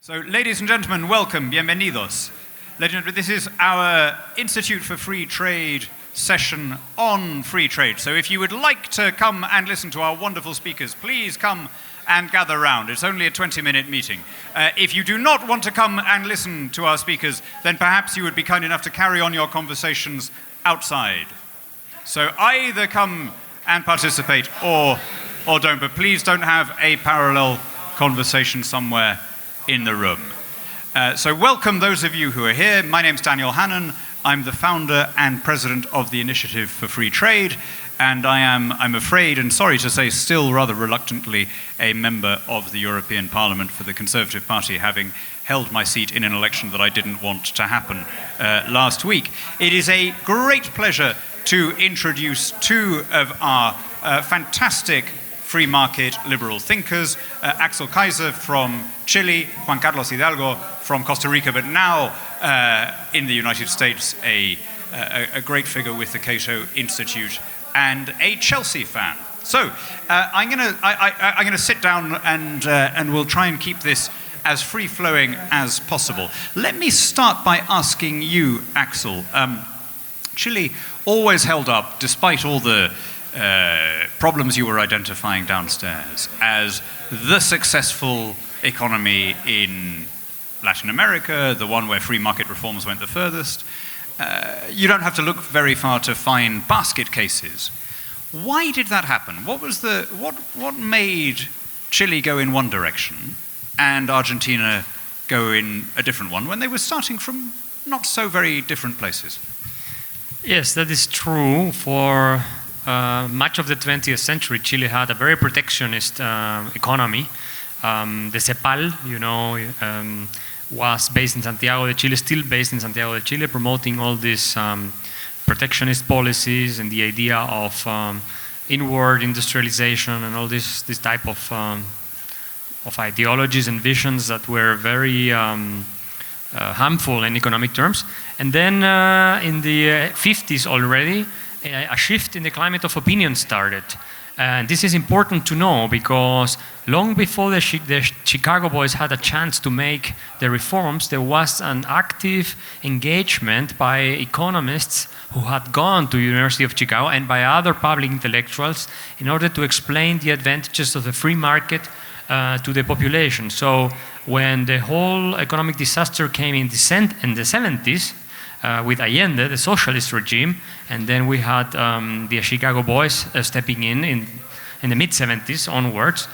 So, ladies and gentlemen, welcome, bienvenidos. Ladies and gentlemen, this is our Institute for Free Trade session on free trade. So if you would like to come and listen to our wonderful speakers, please come and gather round. It's only a 20-minute meeting. If you do not want to come and listen to our speakers, then perhaps you would be kind enough to carry on your conversations outside. So either come and participate or don't, but please don't have a parallel conversation somewhere in the room. So welcome those of you who are here. My name's Daniel Hannan. I'm the founder and president of the Initiative for Free Trade, and I'm afraid and sorry to say still rather reluctantly a member of the European Parliament for the Conservative Party, having held my seat in an election that I didn't want to happen last week. It is a great pleasure to introduce two of our fantastic free market liberal thinkers, Axel Kaiser from Chile, Juan Hidalgo from Costa Rica, but now in the United States, a great figure with the Cato Institute and a Chelsea fan. So I'm gonna sit down and we'll try and keep this as free-flowing as possible. Let me start by asking you, Axel. Chile always held up, despite all the problems you were identifying downstairs, as the successful economy in Latin America, the one where free market reforms went the furthest. You don't have to look very far to find basket cases. Why did that happen? What made Chile go in one direction and Argentina go in a different one when they were starting from not so very different places? Yes, that is true. For much of the 20th century, Chile had a very protectionist economy. The CEPAL, was based in Santiago de Chile, still based in Santiago de Chile, promoting all these protectionist policies and the idea of inward industrialization and all this type of ideologies and visions that were very harmful in economic terms. And then in the 50s already, a shift in the climate of opinion started. And this is important to know because long before the Chicago Boys had a chance to make the reforms, there was an active engagement by economists who had gone to the University of Chicago and by other public intellectuals in order to explain the advantages of the free market to the population. So when the whole economic disaster came in the 70s, with Allende, the socialist regime, and then we had the Chicago Boys stepping in the mid-70s onwards.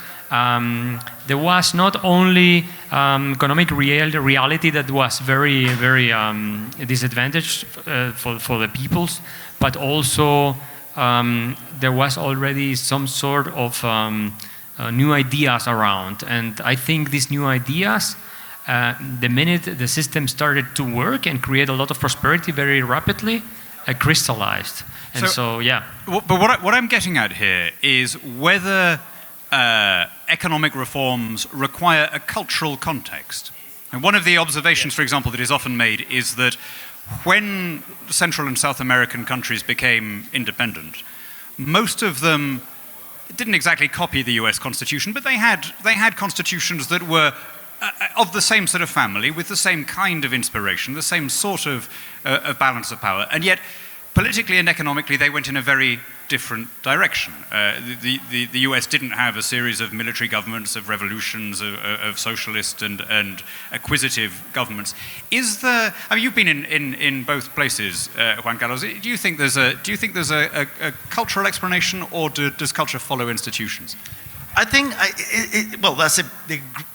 There was not only economic reality that was very, very disadvantaged for the peoples, but also there was already some sort of new ideas around. And I think these new ideas, the minute the system started to work and create a lot of prosperity very rapidly, crystallized. And so yeah. But what I'm getting at here is whether economic reforms require a cultural context. And one of the observations, for example, that is often made is that when Central and South American countries became independent, most of them didn't exactly copy the US Constitution, but they had constitutions that were of the same sort of family, with the same kind of inspiration, the same sort of balance of power, and yet politically and economically they went in a very different direction. The US didn't have a series of military governments, of revolutions, of socialist and acquisitive governments. You've been in both places, Juan Carlos. Do you think there's a cultural explanation, or does culture follow institutions? I think, that's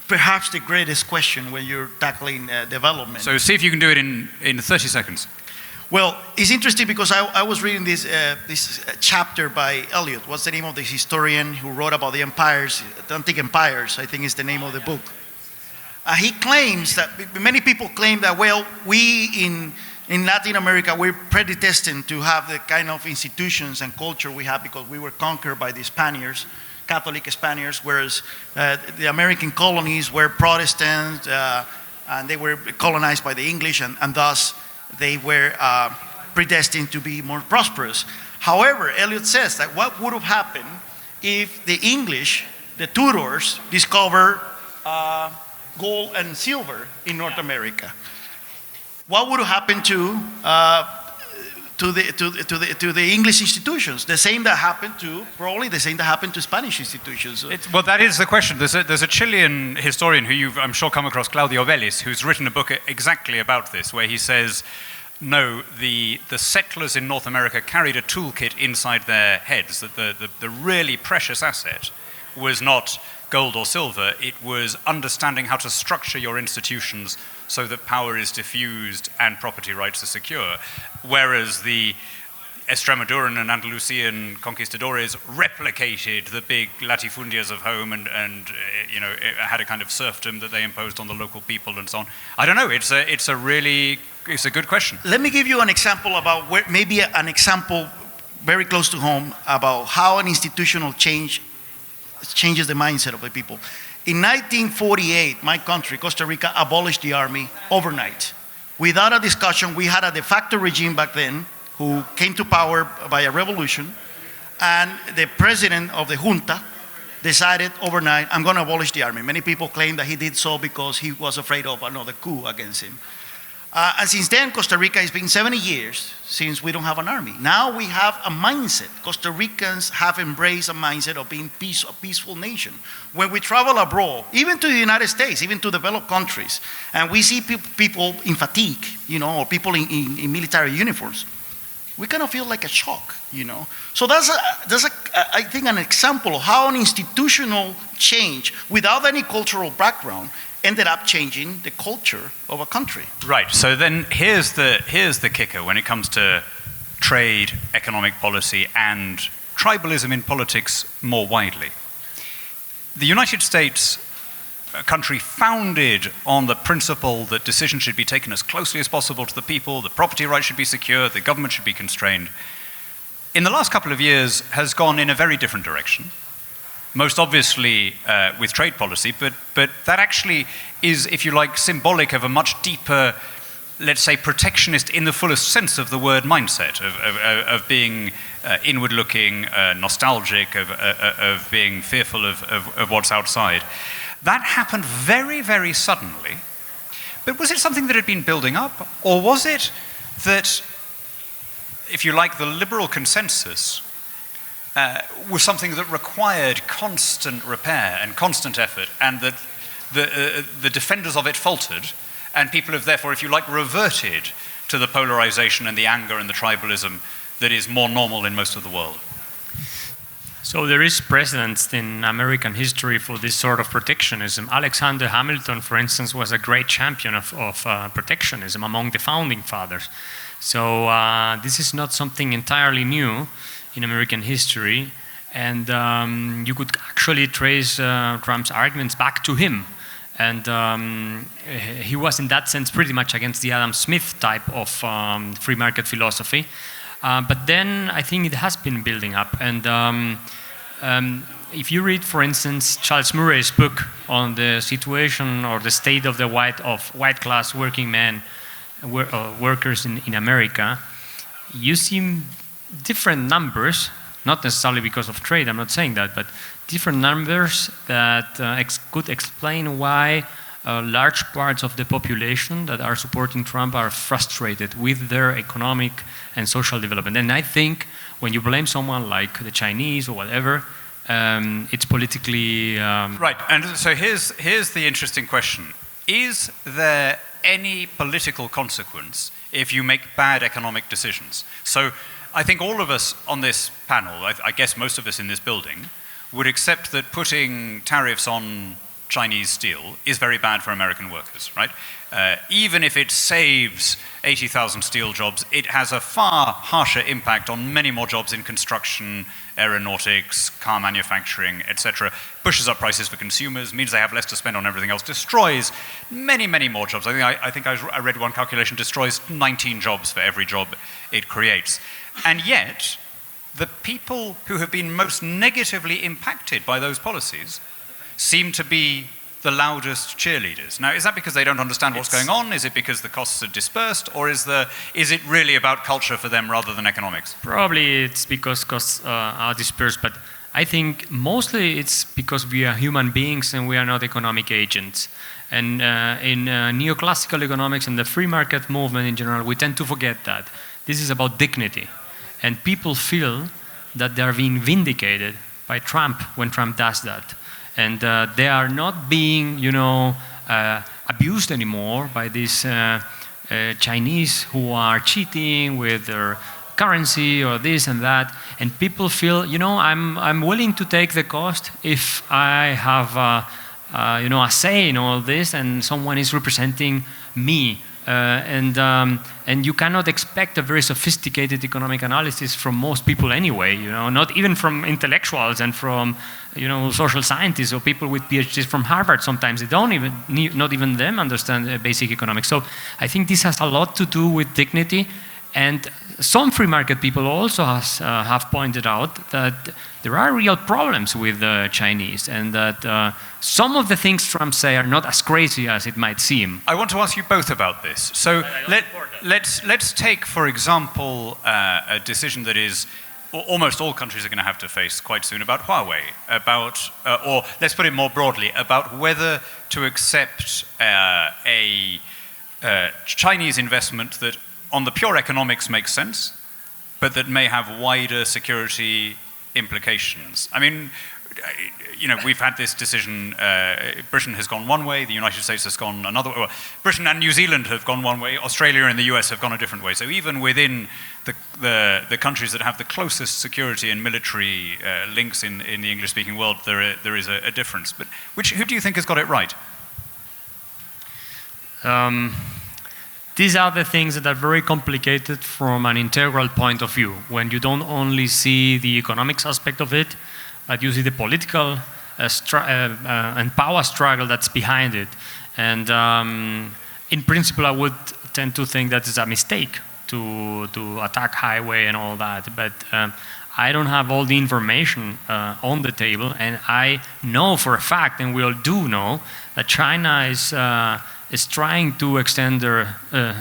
perhaps the greatest question when you're tackling development. So see if you can do it in 30 seconds. Well, it's interesting because I was reading this chapter by Eliot. What's the name of the historian who wrote about the empires, Atlantic empires, I think is the name of the book. He claims that, many people claim that, we in Latin America, we're predestined to have the kind of institutions and culture we have because we were conquered by the Spaniards, Catholic Spaniards, whereas the American colonies were Protestant and they were colonized by the English, and thus they were predestined to be more prosperous. However, Eliot says that what would have happened if the English, the Tudors, discovered gold and silver in North America. What would happen to the English institutions? The same that happened to Spanish institutions. Well, that is the question. There's a Chilean historian who you've, I'm sure, come across, Claudio Vélez, who's written a book exactly about this, where he says, no, the settlers in North America carried a toolkit inside their heads, that the really precious asset was not gold or silver, it was understanding how to structure your institutions so that power is diffused and property rights are secure. Whereas the Extremaduran and Andalusian conquistadores replicated the big latifundias of home and had a kind of serfdom that they imposed on the local people and so on. I don't know, it's a good question. Let me give you an example about an example very close to home about how an institutional change changes the mindset of the people. In 1948, my country, Costa Rica, abolished the army overnight. Without a discussion, we had a de facto regime back then who came to power by a revolution, and the president of the junta decided overnight, I'm going to abolish the army. Many people claim that he did so because he was afraid of another coup against him. And since then, Costa Rica, it's been 70 years since we don't have an army. Now we have a mindset. Costa Ricans have embraced a mindset of being a peaceful nation. When we travel abroad, even to the United States, even to developed countries, and we see people in fatigue, or people in military uniforms, we kind of feel like a shock, So that's I think, an example of how an institutional change without any cultural background ended up changing the culture of a country. Right, so then here's the kicker when it comes to trade, economic policy, and tribalism in politics more widely. The United States, a country founded on the principle that decisions should be taken as closely as possible to the people, the property rights should be secure, the government should be constrained, in the last couple of years has gone in a very different direction. Most obviously with trade policy, but that actually is, if you like, symbolic of a much deeper, let's say, protectionist in the fullest sense of the word mindset, of being inward-looking, nostalgic, of being fearful of what's outside. That happened very, very suddenly. But was it something that had been building up, or was it that, if you like, the liberal consensus was something that required constant repair and constant effort, and that the defenders of it faltered, and people have therefore, if you like, reverted to the polarization and the anger and the tribalism that is more normal in most of the world? So there is precedent in American history for this sort of protectionism. Alexander Hamilton, for instance, was a great champion of protectionism among the founding fathers. So this is not something entirely new in American history, and you could actually trace Trump's arguments back to him. And he was, in that sense, pretty much against the Adam Smith type of free market philosophy. But then I think it has been building up. And if you read, for instance, Charles Murray's book on the situation or the state of the white class working men, workers in America, you see different numbers, not necessarily because of trade, I'm not saying that, but different numbers that could explain why large parts of the population that are supporting Trump are frustrated with their economic and social development. And I think when you blame someone like the Chinese or whatever, it's politically... Right, and so here's the interesting question. Is there any political consequence if you make bad economic decisions? So I think all of us on this panel, I guess most of us in this building, would accept that putting tariffs on Chinese steel is very bad for American workers, right? Even if it saves 80,000 steel jobs, it has a far harsher impact on many more jobs in construction, aeronautics, car manufacturing, etc. Pushes up prices for consumers, means they have less to spend on everything else, destroys many, many more jobs. I think I read one calculation, destroys 19 jobs for every job it creates. And yet, the people who have been most negatively impacted by those policies seem to be the loudest cheerleaders. Now, is that because they don't understand what's going on? Is it because the costs are dispersed? Or is it really about culture for them rather than economics? Probably it's because costs are dispersed, but I think mostly it's because we are human beings and we are not economic agents. And in neoclassical economics and the free market movement in general, we tend to forget that. This is about dignity. And people feel that they are being vindicated by Trump when Trump does that. And they are not being, abused anymore by these Chinese who are cheating with their currency or this and that. And people feel, I'm willing to take the cost if I have a say in all this and someone is representing me. And you cannot expect a very sophisticated economic analysis from most people anyway, not even from intellectuals and from, social scientists or people with PhDs from Harvard. Sometimes they don't even, not even them understand basic economics. So I think this has a lot to do with dignity. And some free market people also have pointed out that there are real problems with the Chinese and that some of the things Trump say are not as crazy as it might seem. I want to ask you both about this. So let's take, for example, a decision that is almost all countries are going to have to face quite soon about Huawei, or let's put it more broadly, about whether to accept a Chinese investment that on the pure economics makes sense, but that may have wider security implications. I mean, we've had this decision, Britain has gone one way, the United States has gone another way. Well, Britain and New Zealand have gone one way, Australia and the US have gone a different way. So even within the countries that have the closest security and military links in the English-speaking world, there is a difference. But who do you think has got it right? These are the things that are very complicated from an integral point of view, when you don't only see the economics aspect of it, but you see the political and power struggle that's behind it. And in principle, I would tend to think that it's a mistake to attack highway and all that. But I don't have all the information on the table, and I know for a fact, and we all do know, that China is trying to extend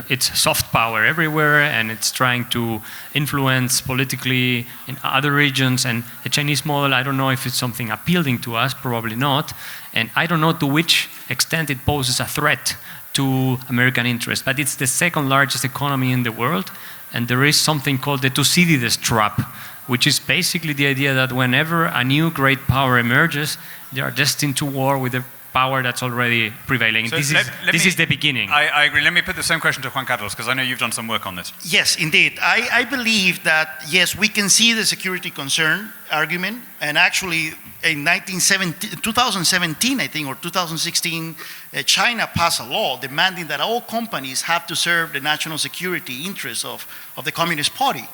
its soft power everywhere, and it's trying to influence politically in other regions. And the Chinese model, I don't know if it's something appealing to us, probably not. And I don't know to which extent it poses a threat to American interests. But it's the second largest economy in the world, and there is something called the Thucydides trap, which is basically the idea that whenever a new great power emerges, they are destined to war with the power that's already prevailing. So this is the beginning. I agree. Let me put the same question to Juan Carlos, because I know you've done some work on this. Yes, indeed. I believe that, yes, we can see the security concern argument, and actually in 2017, I think, or 2016, China passed a law demanding that all companies have to serve the national security interests of the Communist Party.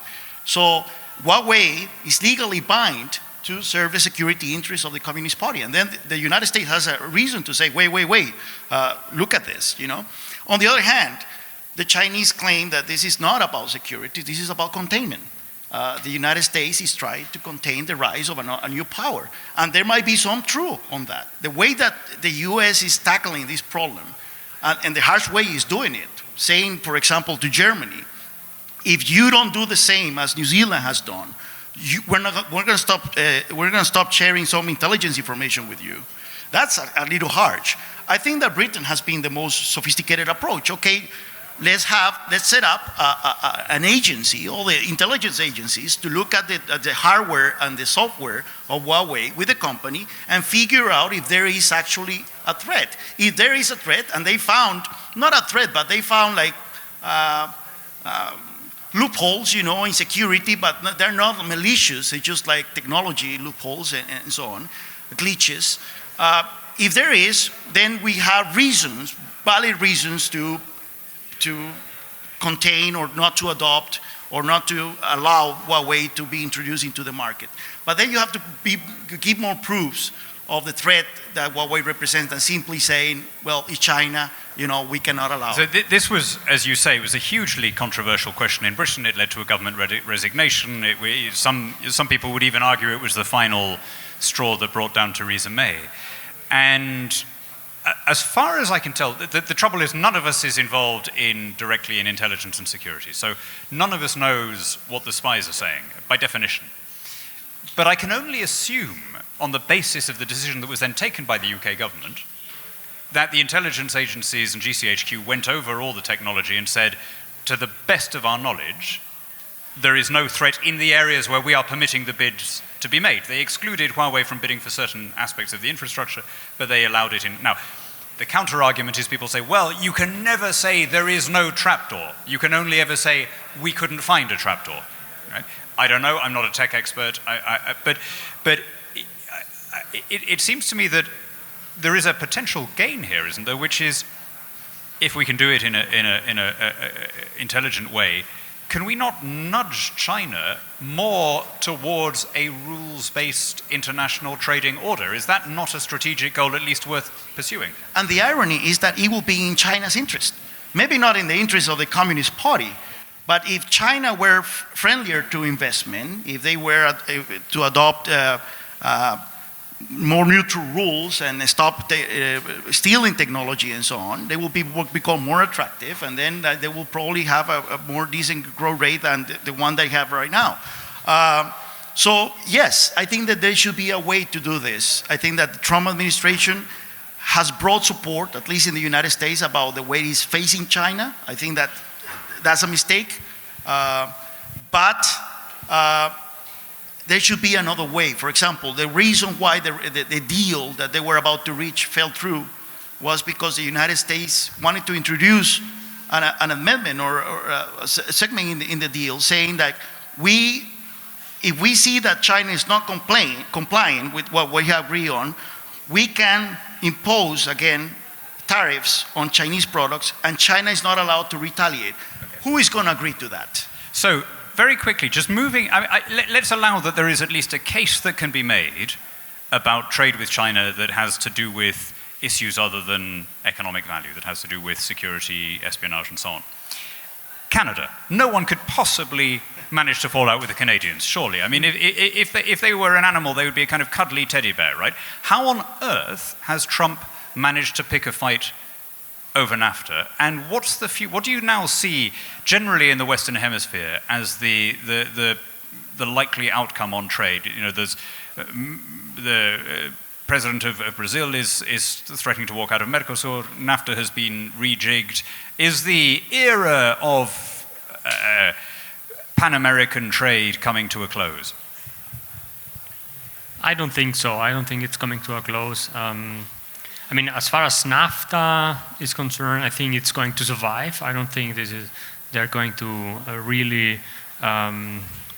So Huawei is legally bound to serve the security interests of the Communist Party. And then the United States has a reason to say, wait, look at this, On the other hand, the Chinese claim that this is not about security, this is about containment. The United States is trying to contain the rise of a new power. And there might be some truth on that. The way that the US is tackling this problem, and the harsh way is doing it, saying, for example, to Germany, if you don't do the same as New Zealand has done, we're going to stop sharing some intelligence information with you. That's a little harsh. I think that Britain has been the most sophisticated approach. Okay, let's set up an agency, all the intelligence agencies, to look at the hardware and the software of Huawei with the company and figure out if there is actually a threat. If there is a threat, and they found, not a threat, but they found like loopholes, in security, but they're not malicious. They're just like technology loopholes and so on, glitches. If there is, then we have reasons, valid reasons to contain or not to adopt or not to allow Huawei to be introduced into the market. But then you have to give more proofs of the threat that Huawei represents than simply saying, well, it's China, we cannot allow. So this was, as you say, it was a hugely controversial question in Britain. It led to a government resignation. Some people would even argue it was the final straw that brought down Theresa May. And as far as I can tell, the trouble is none of us is involved directly in intelligence and security. So none of us knows what the spies are saying, by definition. But I can only assume, on the basis of the decision that was then taken by the UK government, that the intelligence agencies and GCHQ went over all the technology and said, to the best of our knowledge, there is no threat in the areas where we are permitting the bids to be made. They excluded Huawei from bidding for certain aspects of the infrastructure, but they allowed it in. Now, the counter-argument is people say, well, you can never say there is no trapdoor. You can only ever say, we couldn't find a trapdoor. Right? I don't know, I'm not a tech expert, but it seems to me that there is a potential gain here, isn't there, which is, if we can do it in a intelligent way, can we not nudge China more towards a rules-based international trading order? Is that not a strategic goal at least worth pursuing? And the irony is that it will be in China's interest. Maybe not in the interest of the Communist Party, but if China were friendlier to investment, if they were to adopt more neutral rules and stop stealing technology and so on, they will become more attractive, and then they will probably have a more decent growth rate than the one they have right now. So yes, I think that there should be a way to do this. I think that the Trump administration has broad support, at least in the United States, about the way he's facing China. I think that that's a mistake. But there should be another way. For example, the reason why the deal that they were about to reach fell through was because the United States wanted to introduce an amendment or a segment in the deal saying that if we see that China is not complying with what we have agreed on, we can impose, again, tariffs on Chinese products, and China is not allowed to retaliate. Okay. Who is going to agree to that? So, very quickly, just moving, let's allow that there is at least a case that can be made about trade with China that has to do with issues other than economic value, that has to do with security, espionage, and so on. Canada. No one could possibly manage to fall out with the Canadians, surely. I mean, if they were an animal, they would be a kind of cuddly teddy bear, right? How on earth has Trump managed to pick a fight over NAFTA, and what do you now see generally in the Western Hemisphere as the likely outcome on trade? You know, there's the president of Brazil is threatening to walk out of Mercosur. NAFTA has been rejigged. Is the era of Pan-American trade coming to a close? I don't think so. I don't think it's coming to a close. I mean, as far as NAFTA is concerned, I think it's going to survive. I don't think they're going to really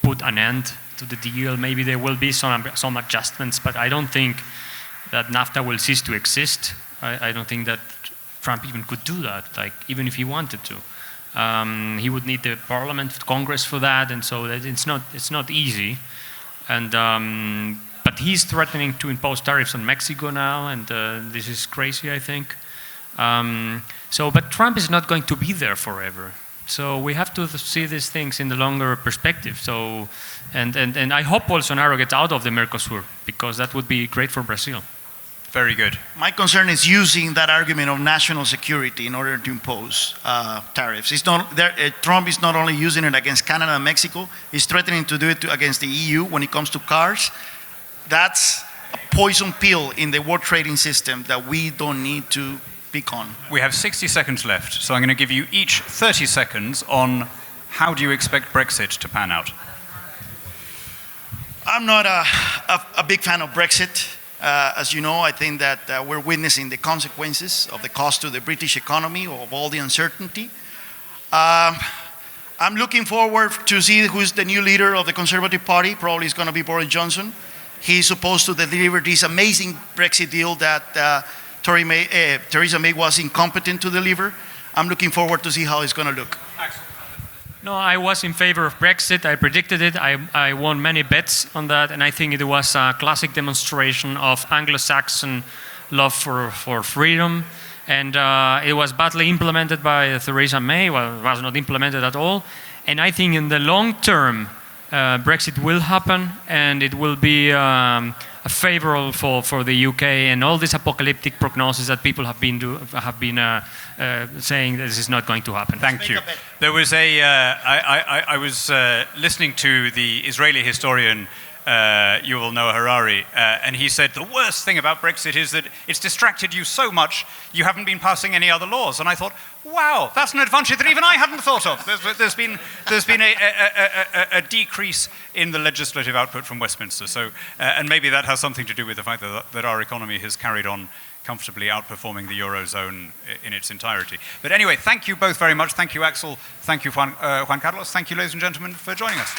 put an end to the deal. Maybe there will be some adjustments, but I don't think that NAFTA will cease to exist. I don't think that Trump even could do that, like even if he wanted to. He would need the Parliament, Congress for that, and so that it's not easy. And but he's threatening to impose tariffs on Mexico now, and this is crazy, I think. But Trump is not going to be there forever. So we have to see these things in the longer perspective. So, and I hope Bolsonaro gets out of the Mercosur, because that would be great for Brazil. Very good. My concern is using that argument of national security in order to impose tariffs. Trump is not only using it against Canada and Mexico, he's threatening to do it against the EU when it comes to cars. That's a poison pill in the world trading system that we don't need to pick on. We have 60 seconds left, so I'm going to give you each 30 seconds on how do you expect Brexit to pan out? I'm not a big fan of Brexit. As you know, I think that we're witnessing the consequences of the cost to the British economy, of all the uncertainty. I'm looking forward to see who's the new leader of the Conservative Party. Probably it's going to be Boris Johnson. He's supposed to deliver this amazing Brexit deal that Theresa May was incompetent to deliver. I'm looking forward to see how it's going to look. No, I was in favor of Brexit. I predicted it. I won many bets on that, and I think it was a classic demonstration of Anglo-Saxon love for freedom. And it was badly implemented by Theresa May. Well, it was not implemented at all. And I think in the long term, Brexit will happen, and it will be favorable for the UK, and all this apocalyptic prognosis that people have been saying that this is not going to happen. Thank you. There was I was listening to the Israeli historian Yuval Noah Harari, and he said the worst thing about Brexit is that it's distracted you so much you haven't been passing any other laws. And I thought, wow, that's an advantage that even I hadn't thought of. There's been a decrease in the legislative output from Westminster. So, and maybe that has something to do with the fact that our economy has carried on comfortably outperforming the Eurozone in its entirety. But anyway, thank you both very much. Thank you, Axel. Thank you, Juan Carlos. Thank you, ladies and gentlemen, for joining us.